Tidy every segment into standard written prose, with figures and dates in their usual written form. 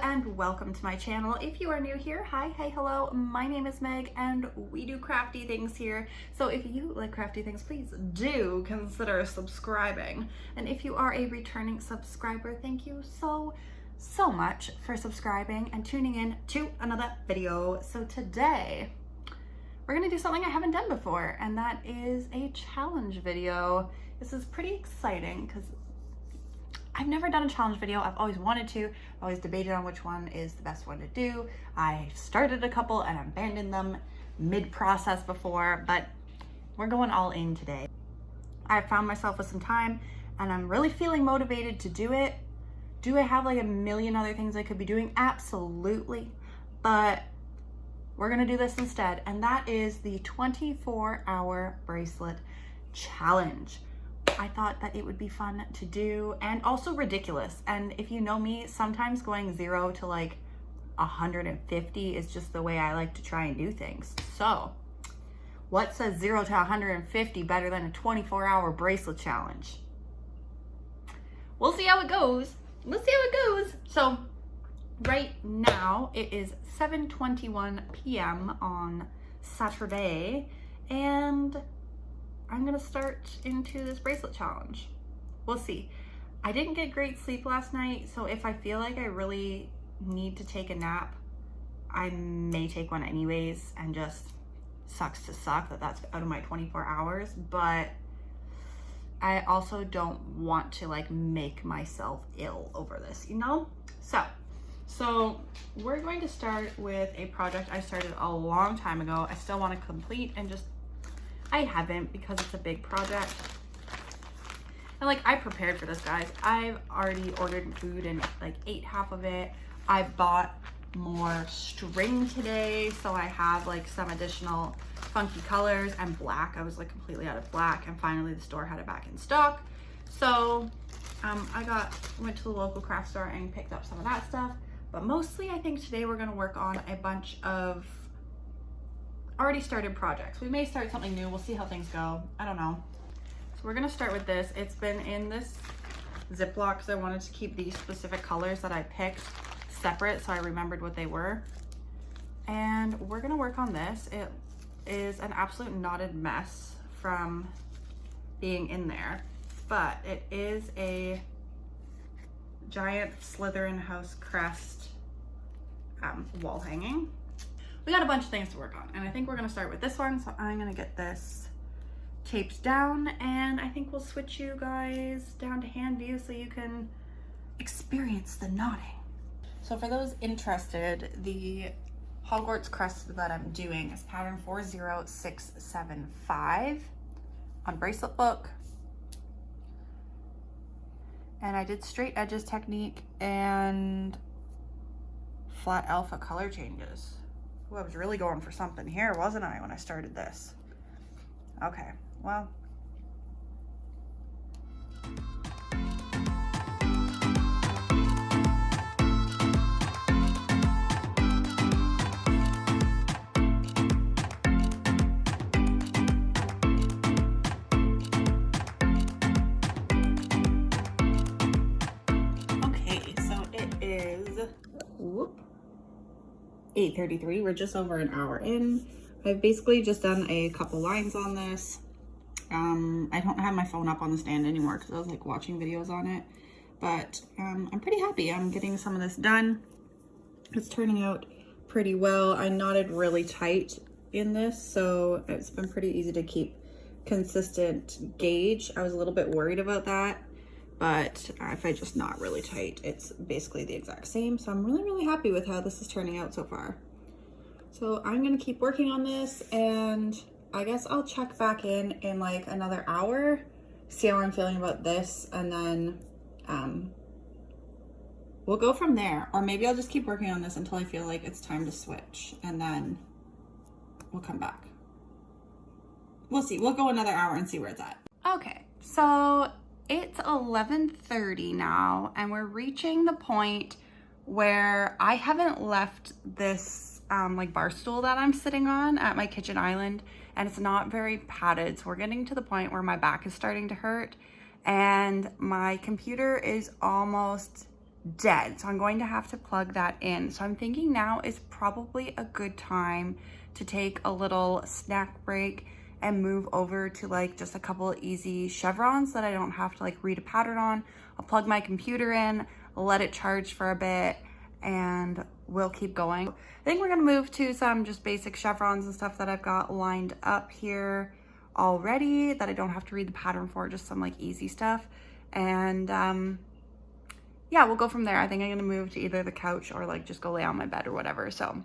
and welcome to my channel. If you are new here, hi, hey, hello, my name is Meg and we do crafty things here. So if you like crafty things, please do consider subscribing. And if you are a returning subscriber, thank you so much for subscribing and tuning in to another video. So today we're gonna do something I haven't done before, and that is a challenge video. This is pretty exciting because I've never done a challenge video. I've always wanted to. I've always debated on which one is the best one to do. I started a couple and abandoned them mid-process before, but we're going all in today. I found myself with some time and I'm really feeling motivated to do it. Do I have like a million other things I could be doing? Absolutely. But we're gonna do this instead, and that is the 24-hour bracelet challenge. I thought that it would be fun to do and also ridiculous. And if you know me, sometimes going 0 to like 150 is just the way I like to try and do things. So what says 0 to 150 better than a 24-hour bracelet challenge? We'll see how it goes. Let's see how it goes. So right now it is 7:21 p.m. on Saturday, and I'm gonna start into this bracelet challenge. We'll see. I didn't get great sleep last night, so if I feel like I really need to take a nap, I may take one anyways, and just sucks to suck that that's out of my 24 hours, but I also don't want to like make myself ill over this, you know? So we're going to start with a project I started a long time ago. I still want to complete and just I haven't because it's a big project. And like I prepared for this, guys. I've already ordered food and like ate half of it. I bought more string today, so I have like some additional funky colors and black. I was like completely out of black, and finally the store had it back in stock. So I went to the local craft store and picked up some of that stuff. But mostly I think today we're gonna work on a bunch of already started projects. We may start something new. We'll see how things go. I don't know. So we're gonna start with this. It's been in this Ziploc because I wanted to keep these specific colors that I picked separate so I remembered what they were. And we're gonna work on this. It is an absolute knotted mess from being in there, but it is a giant Slytherin house crest wall hanging. We got a bunch of things to work on, and I think we're gonna start with this one. So I'm gonna get this taped down, and I think we'll switch you guys down to hand view so you can experience the knotting. So for those interested, the Hogwarts crest that I'm doing is pattern 40675 on Bracelet book. And I did straight edges technique and flat alpha color changes. Ooh, I was really going for something here, wasn't I, when I started this? Okay, well. Okay, so it is, 8:33. We're just over an hour in. I've basically just done a couple lines on this. I don't have my phone up on the stand anymore because I was like watching videos on it, but I'm pretty happy. I'm getting some of this done. It's turning out pretty well. I knotted really tight in this, so it's been pretty easy to keep consistent gauge. I was a little bit worried about that, but if I just knot really tight, it's basically the exact same. So I'm really happy with how this is turning out so far. So I'm gonna keep working on this, and I guess I'll check back in like another hour, see how I'm feeling about this, and then we'll go from there. Or maybe I'll just keep working on this until I feel like it's time to switch, and then we'll come back. We'll see. We'll go another hour and see where it's at. Okay, so it's 11:30 now, and we're reaching the point where I haven't left this like bar stool that I'm sitting on at my kitchen island, and it's not very padded. So we're getting to the point where my back is starting to hurt, and my computer is almost dead. So I'm going to have to plug that in. So I'm thinking now is probably a good time to take a little snack break and move over to like just a couple of easy chevrons that I don't have to like read a pattern on. I'll plug my computer in, let it charge for a bit, and we'll keep going. I think we're gonna move to some just basic chevrons and stuff that I've got lined up here already that I don't have to read the pattern for, just some like easy stuff. And yeah, we'll go from there. I think I'm gonna move to either the couch or like just go lay on my bed or whatever. So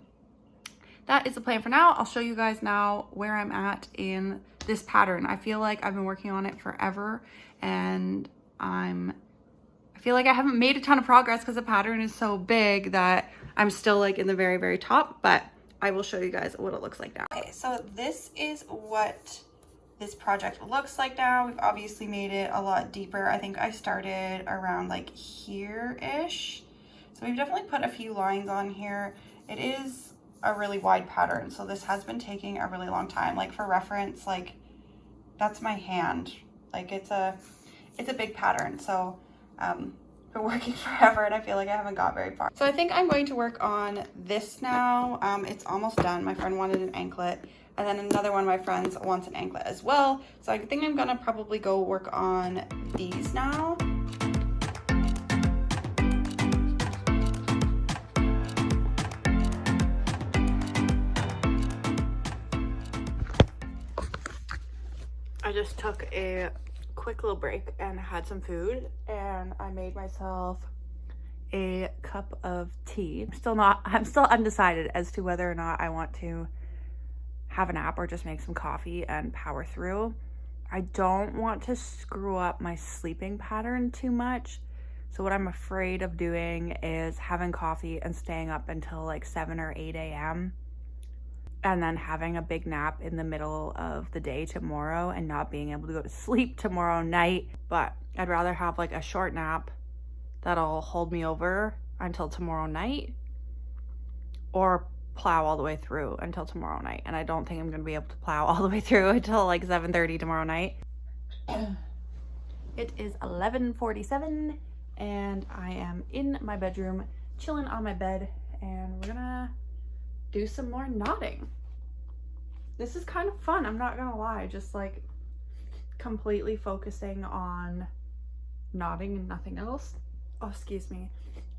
that is the plan for now. I'll show you guys now where I'm at in this pattern. I feel like I've been working on it forever, and I feel like I haven't made a ton of progress because the pattern is so big that I'm still like in the very, very top, but I will show you guys what it looks like now. Okay, so this is what this project looks like now. We've obviously made it a lot deeper. I think I started around like here-ish. So we've definitely put a few lines on here. It is a really wide pattern, so this has been taking a really long time. Like for reference, like that's my hand. Like it's a big pattern. So been working forever and I feel like I haven't got very far. So I think I'm going to work on this now. It's almost done. My friend wanted an anklet, and then another one of my friends wants an anklet as well. So I think I'm gonna probably go work on these now. I just took a quick little break and had some food, and I made myself a cup of tea. I'm still undecided as to whether or not I want to have a nap or just make some coffee and power through. I don't want to screw up my sleeping pattern too much. So what I'm afraid of doing is having coffee and staying up until like 7 or 8 a.m. and then having a big nap in the middle of the day tomorrow and not being able to go to sleep tomorrow night. But I'd rather have like a short nap that'll hold me over until tomorrow night, or plow all the way through until tomorrow night. And I don't think I'm gonna be able to plow all the way through until like 7:30 tomorrow night. It is 11:47 and I am in my bedroom chilling on my bed, and we're gonna do some more knotting. This is kind of fun, I'm not gonna lie, just like completely focusing on knotting and nothing else. Oh, excuse me.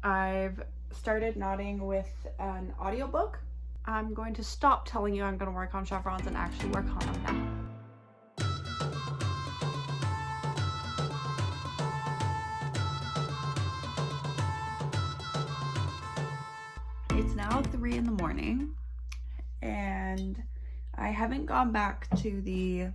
I've started knotting with an audiobook. I'm going to stop telling you I'm going to work on chevrons and actually work on them now. It's now 3 in the morning and I haven't gone back to the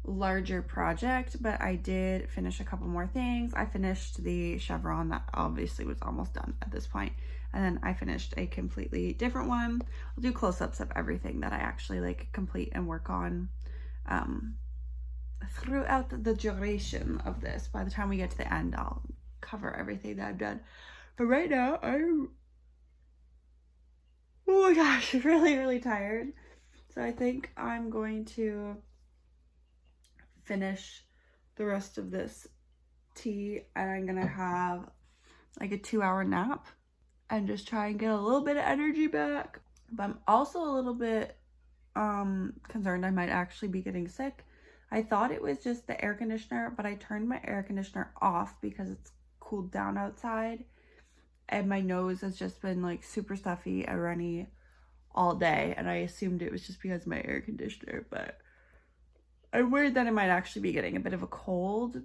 larger project, but I did finish a couple more things. I finished the chevron that obviously was almost done at this point, and then I finished a completely different one. I'll do close-ups of everything that I actually like complete and work on throughout the duration of this. By the time we get to the end, I'll cover everything that I've done. But right now I'm, oh my gosh, really, really tired. So I think I'm going to finish the rest of this tea, and I'm gonna have like a 2-hour nap and just try and get a little bit of energy back. But I'm also a little bit concerned I might actually be getting sick. I thought it was just the air conditioner, but I turned my air conditioner off because it's cooled down outside, and my nose has just been like super stuffy and runny all day, and I assumed it was just because of my air conditioner, but I'm worried that I might actually be getting a bit of a cold.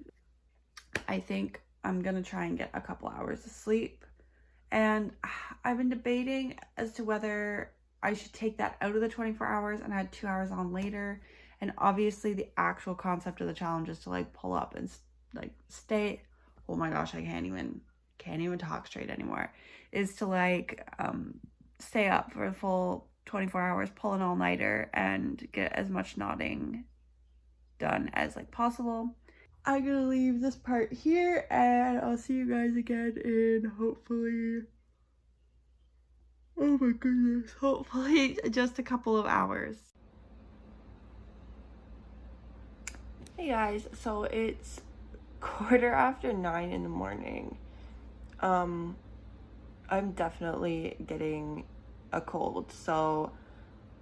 I think I'm gonna try and get a couple hours of sleep, and I've been debating as to whether I should take that out of the 24 hours and add 2 hours on later. And obviously the actual concept of the challenge is to like pull up and like stay, oh my gosh, I can't even talk straight anymore, is to like stay up for the full 24 hours, pull an all-nighter, and get as much knotting done as like possible. I'm gonna leave this part here, and I'll see you guys again in hopefully, oh my goodness, hopefully just a couple of hours. Hey guys, so it's 9:15 in the morning, I'm definitely getting a cold. So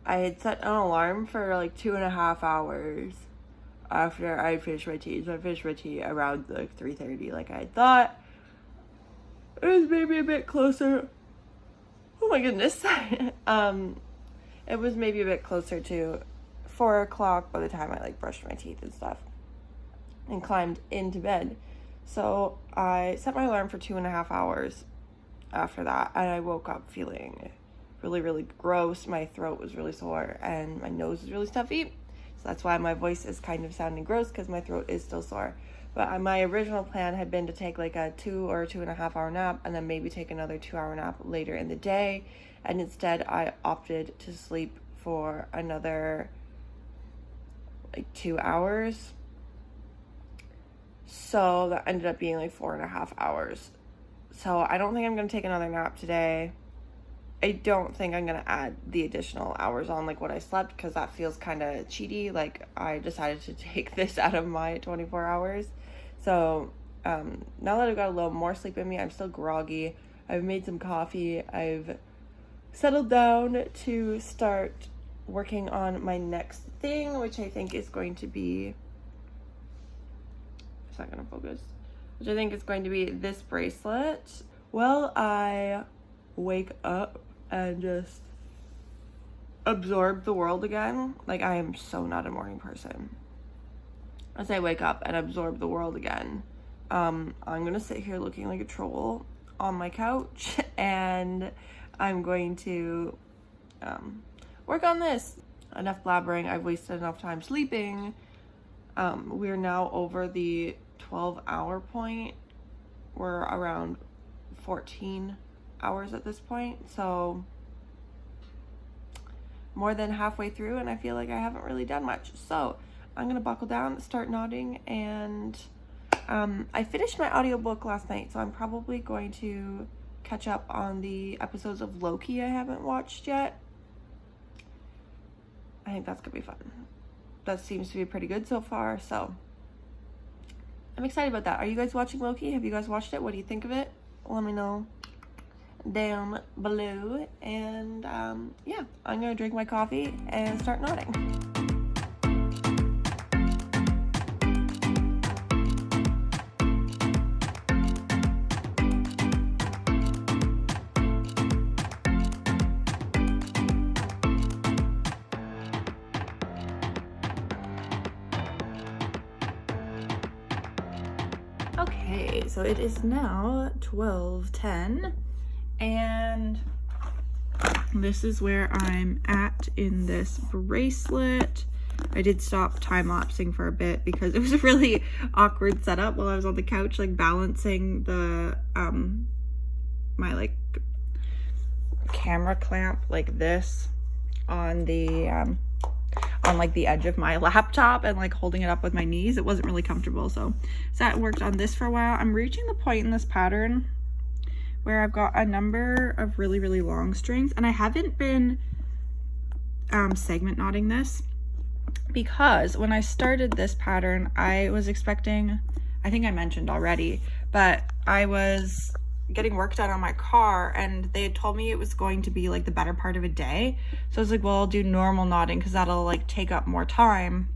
I had set an alarm for like 2.5 hours after I finished my tea. So I finished my tea around like 3:30, like I had thought. It was maybe a bit closer. Oh my goodness. It was maybe a bit closer to 4 o'clock by the time I like brushed my teeth and stuff and climbed into bed. So I set my alarm for 2.5 hours after that, and I woke up feeling really, really gross. My throat was really sore and my nose was really stuffy. So that's why my voice is kind of sounding gross, because my throat is still sore. But my original plan had been to take like a 2 or 2.5 hour nap and then maybe take another 2-hour nap later in the day. And instead I opted to sleep for another like 2 hours. So that ended up being like 4.5 hours. So I don't think I'm going to take another nap today. I don't think I'm going to add the additional hours on like what I slept, because that feels kind of cheaty. Like I decided to take this out of my 24 hours. So now that I've got a little more sleep in me, I'm still groggy. I've made some coffee. I've settled down to start working on my next thing, which I think is going to be, it's not going to focus, which I think is going to be this bracelet. Well, I wake up and just absorb the world again. Like I am so not a morning person. As I wake up and absorb the world again, I'm gonna sit here looking like a troll on my couch, and I'm going to work on this. Enough blabbering. I've wasted enough time sleeping. We're now over the 12-hour point. We're around 14 hours at this point, so more than halfway through, and I feel like I haven't really done much. So I'm gonna buckle down, start nodding, and I finished my audiobook last night, so I'm probably going to catch up on the episodes of Loki I haven't watched yet. I think that's gonna be fun. That seems to be pretty good so far, so I'm excited about that. Are you guys watching Loki? Have you guys watched it? What do you think of it? Let me know down below. And yeah, I'm gonna drink my coffee and start nodding. Okay, so it is now 12:10, and this is where I'm at in this bracelet. I did stop time-lapsing for a bit because it was a really awkward setup while I was on the couch, like balancing the my like camera clamp like this on the on like the edge of my laptop and like holding it up with my knees. It wasn't really comfortable, so that worked on this for a while. I'm reaching the point in this pattern where I've got a number of really, really long strings, and I haven't been segment knotting this because when I started this pattern, I was expecting, I think I mentioned already, but I was getting work done on my car, and they had told me it was going to be like the better part of a day. So I was like, well, I'll do normal knotting because that'll like take up more time.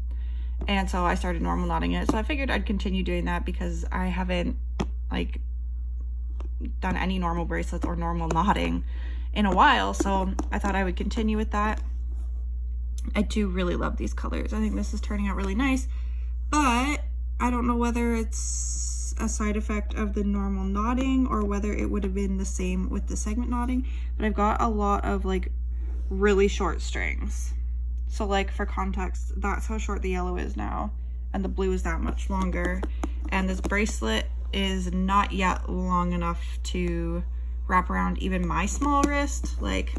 And so I started normal knotting it. So I figured I'd continue doing that because I haven't like done any normal bracelets or normal knotting in a while. So I thought I would continue with that. I do really love these colors. I think this is turning out really nice, but I don't know whether it's a side effect of the normal knotting or whether it would have been the same with the segment knotting. But I've got a lot of like really short strings. So like for context, that's how short the yellow is now, and the blue is that much longer. And this bracelet is not yet long enough to wrap around even my small wrist. Like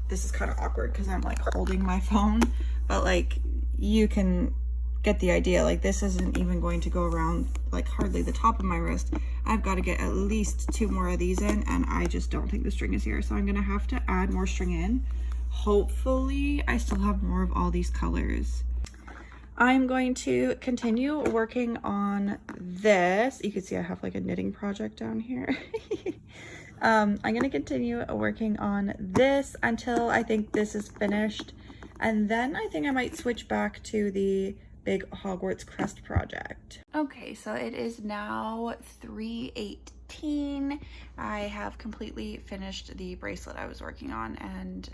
this is kind of awkward because I'm like holding my phone, but like you can get the idea. Like this isn't even going to go around like hardly the top of my wrist. I've got to get at least 2 more of these in, and I just don't think the string is here, so I'm gonna have to add more string in. Hopefully I still have more of all these colors. I'm going to continue working on this. You can see I have like a knitting project down here. I'm going to continue working on this until I think this is finished. And then I think I might switch back to the big Hogwarts crest project. Okay, so it is now 3:18. I have completely finished the bracelet I was working on and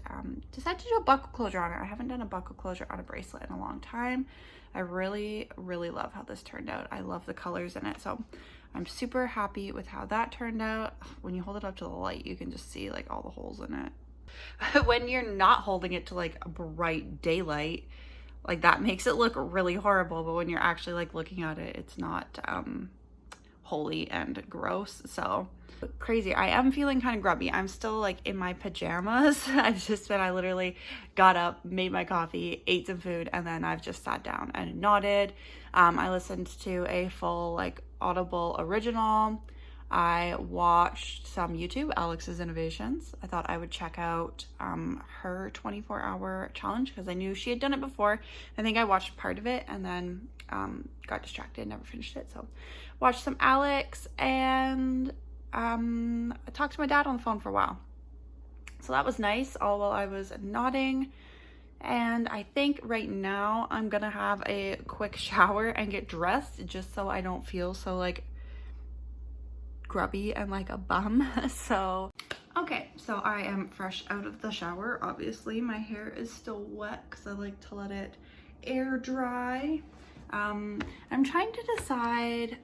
decided to do a buckle closure on it. I haven't done a buckle closure on a bracelet in a long time. I really love how this turned out. I love the colors in it, so I'm super happy with how that turned out. When you hold it up to the light, you can just see like all the holes in it. When you're not holding it to like a bright daylight, like that makes it look really horrible, but when you're actually like looking at it, it's not holy and gross. So crazy. I am feeling kind of grubby. I'm still like in my pajamas. I literally got up, made my coffee, ate some food, and then I've just sat down and nodded. I listened to a full like Audible original. I watched some YouTube, Alex's Innovations. I thought I would check out her 24-hour challenge because I knew she had done it before. I think I watched part of it and then got distracted, never finished it. So watched some Alex and I talked to my dad on the phone for a while. So that was nice, all while I was nodding. And I think right now I'm gonna have a quick shower and get dressed just so I don't feel so like grubby and like a bum. So okay, so I am fresh out of the shower. Obviously my hair is still wet because I like to let it air dry. I'm trying to decide,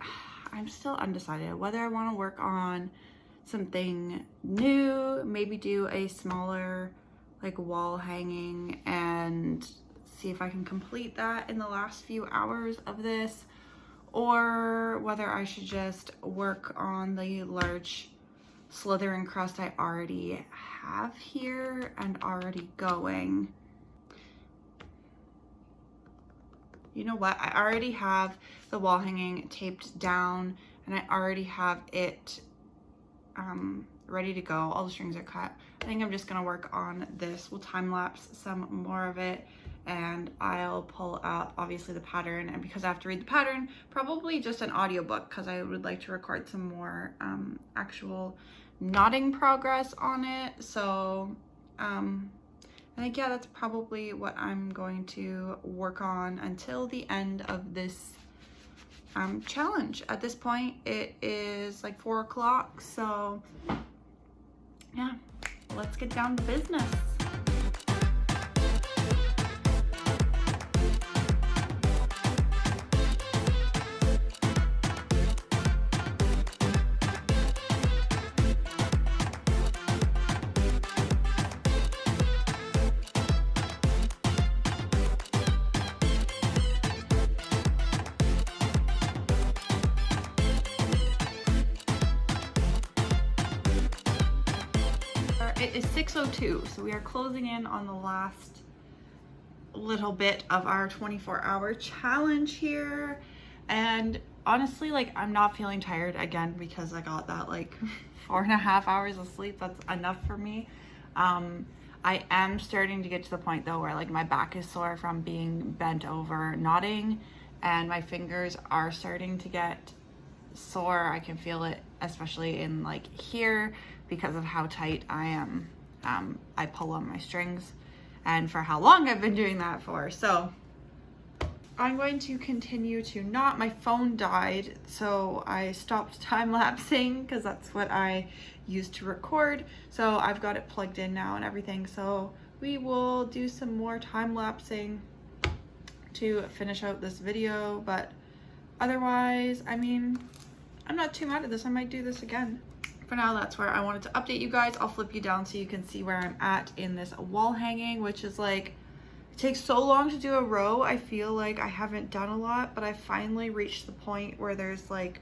I'm still undecided whether I want to work on something new, maybe do a smaller like wall hanging and see if I can complete that in the last few hours of this, or whether I should just work on the large Slytherin crest I already have here and already going. You know what? I already have the wall hanging taped down and I already have it ready to go. All the strings are cut. I think I'm just gonna work on this. We'll time lapse some more of it and I'll pull up obviously the pattern, and because I have to read the pattern, probably just an audiobook because I would like to record some more actual knotting progress on it. So I think, yeah, that's probably what I'm going to work on until the end of this challenge. At this point, it is like 4 o'clock, so yeah, let's get down to business. It is 6:02, so we are closing in on the last little bit of our 24-hour challenge here. And honestly, like, I'm not feeling tired again because I got that like 4.5 hours of sleep. That's enough for me. I am starting to get to the point though where like my back is sore from being bent over knotting, and my fingers are starting to get sore. I can feel it, especially in like here, because of how tight I am. I pull on my strings and for how long I've been doing that for. So I'm going to continue to knot. My phone died, so I stopped time lapsing because that's what I used to record. So I've got it plugged in now and everything. So we will do some more time lapsing to finish out this video, but otherwise, I mean, I'm not too mad at this. I might do this again. For now, that's where I wanted to update you guys. I'll flip you down so you can see where I'm at in this wall hanging, which is like, it takes so long to do a row. I feel like I haven't done a lot, but I finally reached the point where there's like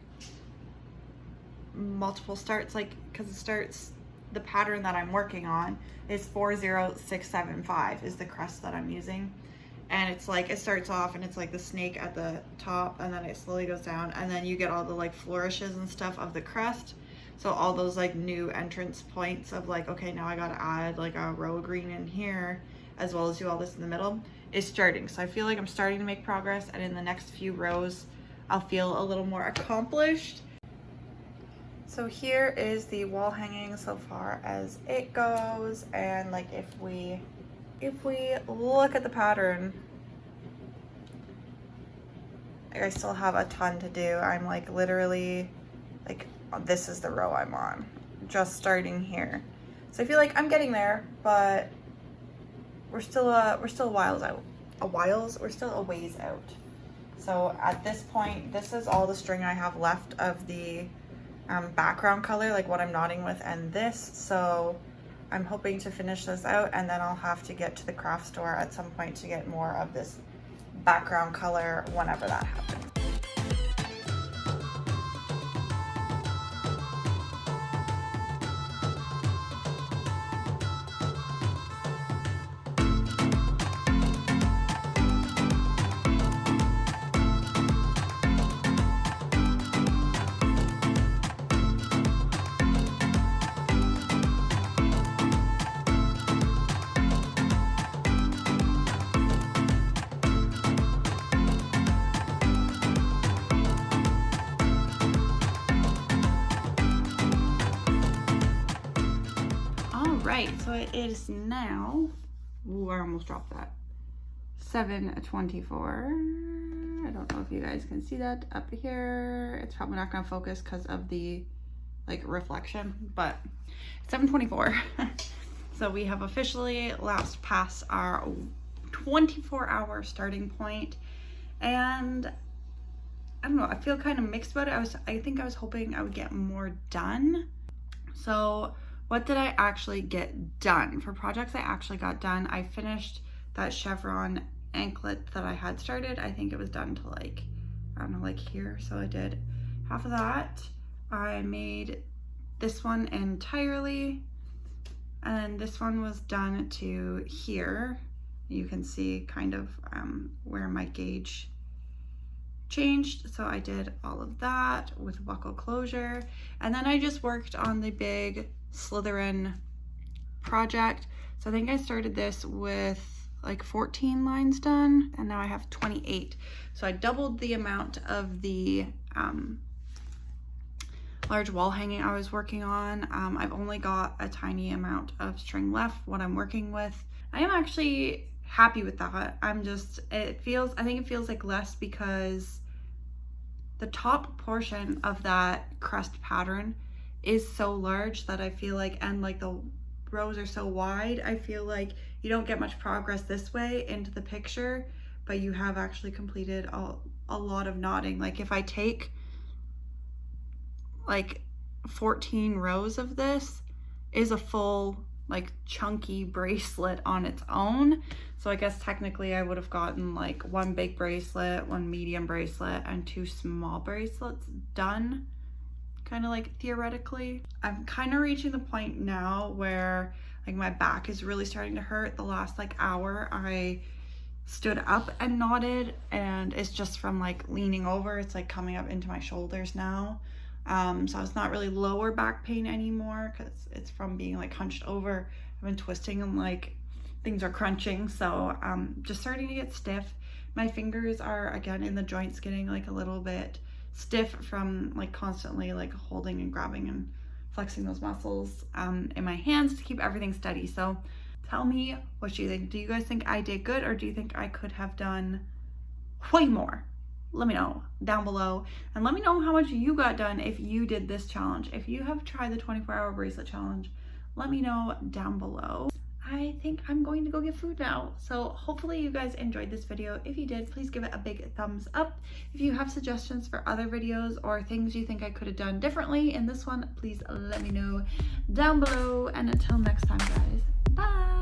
multiple starts, like, because it starts, the pattern that I'm working on is 40675 is the crest that I'm using. And it's like, it starts off and it's like the snake at the top, and then it slowly goes down, and then you get all the like flourishes and stuff of the crest. So all those like new entrance points of like, okay, now I gotta add like a row of green in here, as well as do all this in the middle. is starting. So I feel like I'm starting to make progress, and in the next few rows I'll feel a little more accomplished. So here is the wall hanging so far as it goes, and like if we look at the pattern, like I still have a ton to do. I'm like literally like, this is the row I'm on, just starting here. So I feel like I'm getting there, but we're still a whiles out. We're still a ways out. So at this point, this is all the string I have left of the background color, like what I'm knotting with, and this. So I'm hoping to finish this out, and then I'll have to get to the craft store at some point to get more of this background color whenever that happens. Right, so it is now, ooh, I almost dropped that, 7:24. I don't know if you guys can see that up here. It's probably not gonna focus because of the like reflection, but 7:24. So we have officially lapsed past our 24-hour starting point, and I don't know, I feel kind of mixed about it. I think I was hoping I would get more done. So what did I actually get done? For projects I actually got done, I finished that chevron anklet that I had started. I think it was done to like, I don't know, like here. So I did half of that. I made this one entirely, and this one was done to here. You can see kind of where my gauge changed. So I did all of that with buckle closure, and then I just worked on the big Slytherin project. So I think I started this with like 14 lines done, and now I have 28. So I doubled the amount of the large wall hanging I was working on. I've only got a tiny amount of string left, what I'm working with. I am actually happy with that. I think it feels like less because the top portion of that crest pattern is so large that I feel like, and like the rows are so wide, I feel like you don't get much progress this way into the picture, but you have actually completed a lot of knotting. Like if I take like 14 rows of this, is a full like chunky bracelet on its own. So I guess technically I would have gotten like one big bracelet, one medium bracelet, and 2 small bracelets done, kind of like theoretically. I'm kind of reaching the point now where like my back is really starting to hurt. The last like hour I stood up and knotted, and it's just from like leaning over, it's like coming up into my shoulders now. So it's not really lower back pain anymore because it's from being like hunched over. I've been twisting and like things are crunching, so just starting to get stiff. My fingers are again in the joints getting like a little bit stiff from like constantly like holding and grabbing and flexing those muscles in my hands to keep everything steady. So tell me what you think. Do you guys think I did good, or do you think I could have done way more? Let me know down below, and let me know how much you got done if you did this challenge. If you have tried the 24-hour bracelet challenge, let me know down below. I think I'm going to go get food now. So hopefully you guys enjoyed this video. If you did, please give it a big thumbs up. If you have suggestions for other videos or things you think I could have done differently in this one, please let me know down below. And until next time, guys, bye.